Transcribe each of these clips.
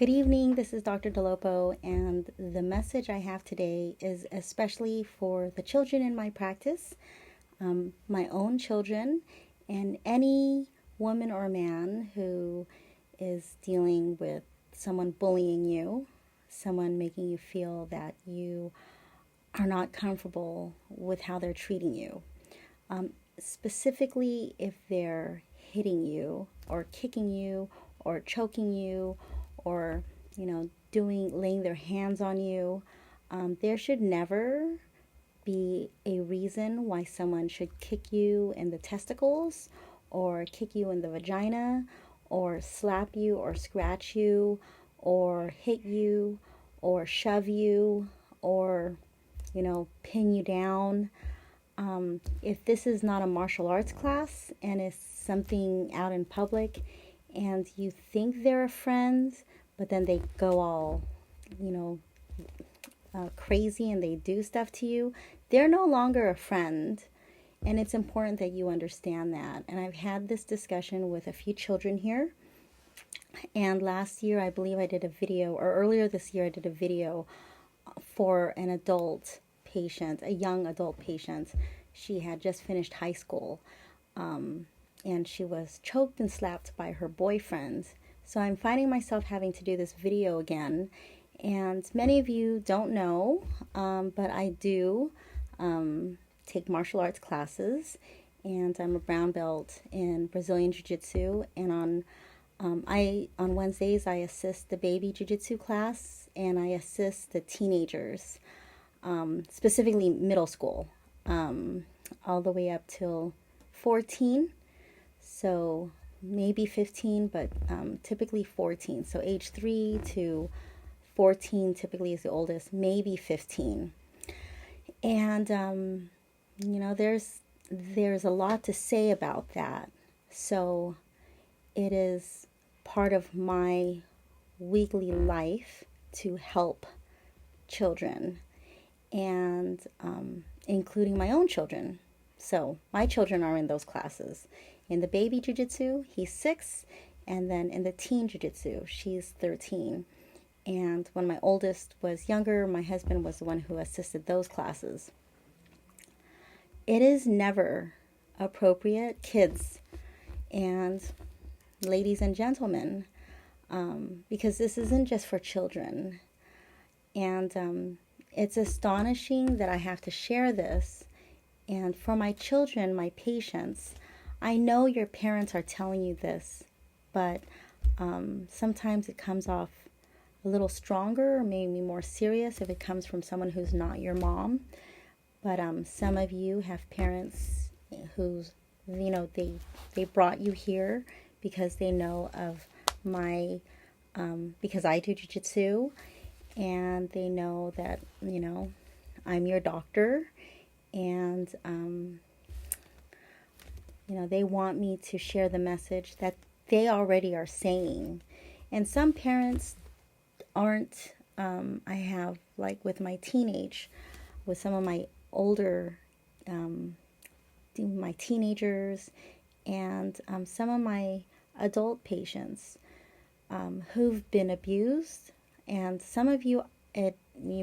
Good evening, this is Dr. Dolopo, and the message I have today is especially for the children in my practice, my own children, and any woman or man who is dealing with someone bullying you, someone making you feel that you are not comfortable with how they're treating you. Specifically, if they're hitting you or kicking you or choking you or laying their hands on you, there should never be a reason why someone should kick you in the testicles or kick you in the vagina or slap you or scratch you or hit you or shove you or pin you down. If this is not a martial arts class and it's something out in public and you think they're a friend, but then they go all, crazy and they do stuff to you, they're no longer a friend. And it's important that you understand that. And I've had this discussion with a few children here. And last year, I believe I did a video, or earlier this year, I did a video for an adult patient, a young adult patient. She had just finished high school, and she was choked and slapped by her boyfriend. So I'm finding myself having to do this video again. And many of you don't know, but I do take martial arts classes, and I'm a brown belt in Brazilian Jiu-Jitsu. And on Wednesdays, I assist the baby Jiu-Jitsu class, and I assist the teenagers, specifically middle school, all the way up till 14. So maybe 15, but typically 14. So age 3 to 14 typically is the oldest, maybe 15. And, there's a lot to say about that. So it is part of my weekly life to help children, and including my own children. So my children are in those classes. In the baby jiu-jitsu, he's 6, and then in the teen jiu-jitsu, she's 13. And when my oldest was younger, my husband was the one who assisted those classes. It is never appropriate, kids and ladies and gentlemen, because this isn't just for children. And it's astonishing that I have to share this. And for my children, my patients, I know your parents are telling you this, but sometimes it comes off a little stronger or maybe more serious if it comes from someone who's not your mom. But some of you have parents who's, they brought you here because they know of because I do jiu-jitsu, and they know that, I'm your doctor, and, they want me to share the message that they already are saying. And some parents aren't, I have, like with my with some of my older, my teenagers, and some of my adult patients who've been abused. And some of you, you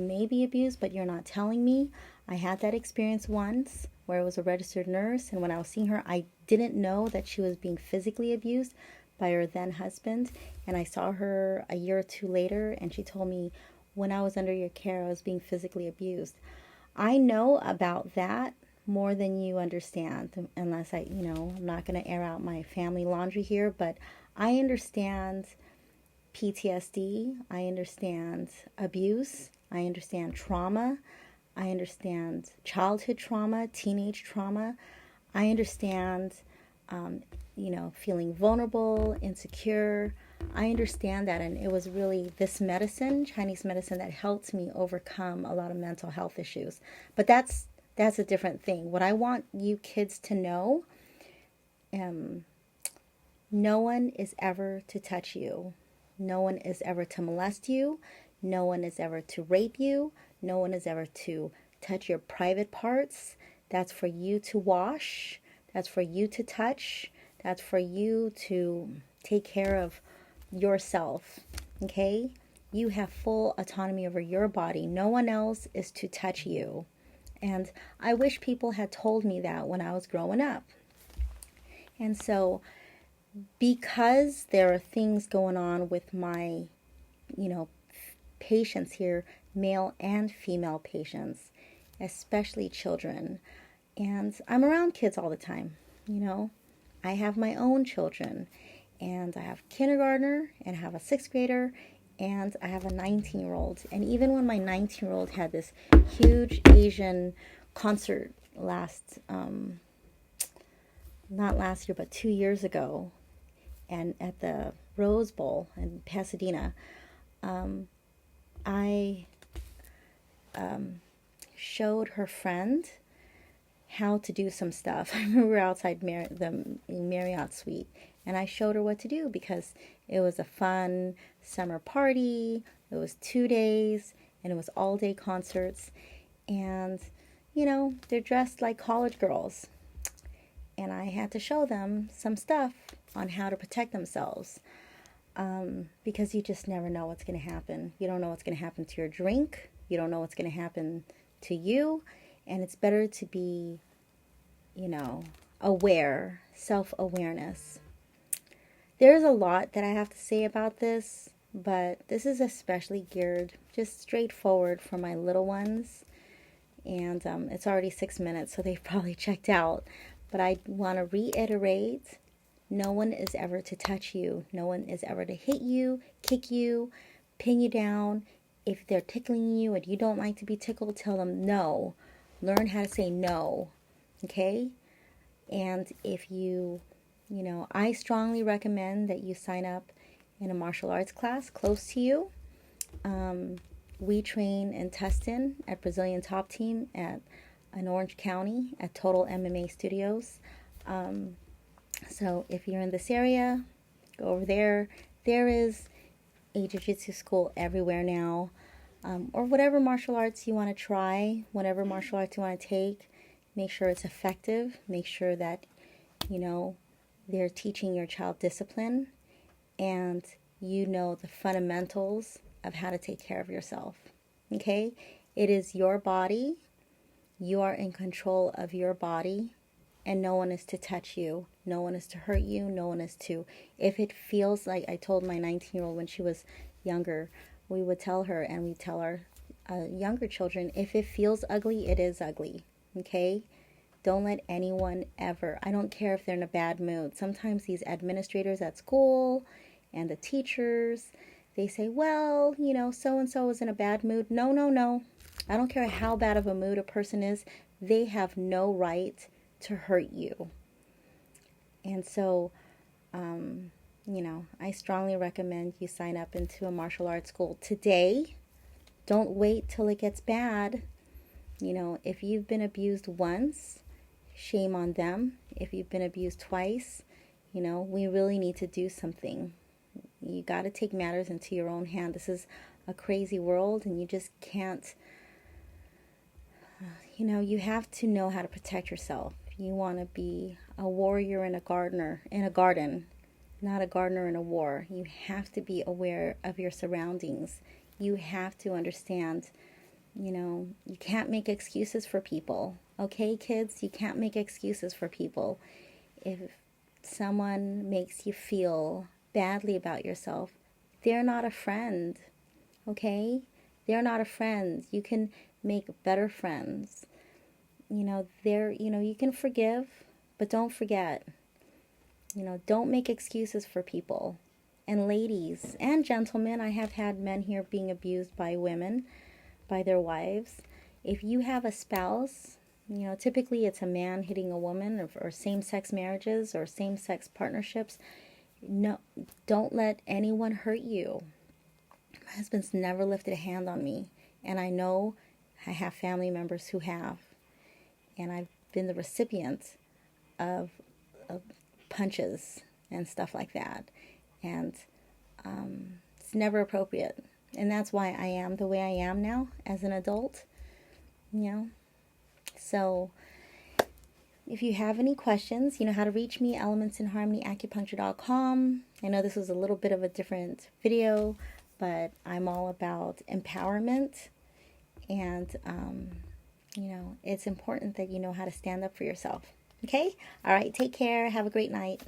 may be abused, but you're not telling me. I had that experience once where I was a registered nurse, and when I was seeing her, I didn't know that she was being physically abused by her then husband. And I saw her a year or two later, and she told me, when I was under your care, I was being physically abused. I know about that more than you understand, unless I'm not going to air out my family laundry here, but I understand PTSD, I understand abuse, I understand trauma, I understand childhood trauma, teenage trauma, I understand, feeling vulnerable, insecure. I understand that, and it was really this medicine, Chinese medicine, that helped me overcome a lot of mental health issues. But that's a different thing. What I want you kids to know, no one is ever to touch you. No one is ever to molest you. No one is ever to rape you. No one is ever to touch your private parts. That's for you to wash. That's for you to touch. That's for you to take care of yourself. Okay? You have full autonomy over your body. No one else is to touch you. And I wish people had told me that when I was growing up. And so, because there are things going on with my, patients here, male and female patients, especially children, and I'm around kids all the time, I have my own children, and I have a kindergartner, and I have a sixth grader, and I have a 19-year-old. And even when my 19-year-old had this huge Asian concert not last year, but 2 years ago, and at the Rose Bowl in Pasadena, I showed her friend how to do some stuff. I remember we were outside the Marriott suite, and I showed her what to do because it was a fun summer party. It was 2 days, and it was all-day concerts. And, they're dressed like college girls. And I had to show them some stuff on how to protect themselves. Because you just never know what's going to happen. You don't know what's going to happen to your drink. You don't know what's going to happen to you. And it's better to be, aware, self-awareness. There's a lot that I have to say about this, but this is especially geared, just straightforward for my little ones. And it's already 6 minutes, so they've probably checked out. But I want to reiterate, no one is ever to touch you. No one is ever to hit you, kick you, pin you down. If they're tickling you and you don't like to be tickled, tell them no. Learn how to say no, okay? And if you, I strongly recommend that you sign up in a martial arts class close to you. We train in Tustin at Brazilian Top Team in Orange County at Total MMA Studios. So if you're in this area, go over there. There is a jiu-jitsu school everywhere now. Or whatever martial arts you want to try, whatever martial arts you want to take, make sure it's effective. Make sure that, they're teaching your child discipline and the fundamentals of how to take care of yourself. Okay? It is your body. You are in control of your body, and no one is to touch you. No one is to hurt you. No one is to, if it feels like, I told my 19-year-old when she was younger, we would tell her, and we tell our younger children, if it feels ugly, it is ugly, okay? Don't let anyone ever, I don't care if they're in a bad mood. Sometimes these administrators at school and the teachers, they say, well, so-and-so is in a bad mood. No, no, no. I don't care how bad of a mood a person is. They have no right to hurt you. And so, I strongly recommend you sign up into a martial arts school today. Don't wait till it gets bad. If you've been abused once, shame on them. If you've been abused twice, we really need to do something. You got to take matters into your own hand. This is a crazy world, and you just can't, you have to know how to protect yourself. You want to be a warrior and a gardener in a garden, not a gardener in a war. You have to be aware of your surroundings. You have to understand, you can't make excuses for people. Okay, kids, you can't make excuses for people. If someone makes you feel badly about yourself, they're not a friend. Okay? They're not a friend. You can make better friends. You can forgive, but don't forget. Don't make excuses for people. And ladies and gentlemen, I have had men here being abused by women, by their wives. If you have a spouse, typically it's a man hitting a woman, or same-sex marriages or same-sex partnerships. No, don't let anyone hurt you. My husband's never lifted a hand on me, and I know I have family members who have. And I've been the recipient of punches and stuff like that. And it's never appropriate. And that's why I am the way I am now as an adult. So if you have any questions, you know how to reach me, elementsinharmonyacupuncture.com. I know this was a little bit of a different video, but I'm all about empowerment. And, it's important that you know how to stand up for yourself. Okay? All right. Take care. Have a great night.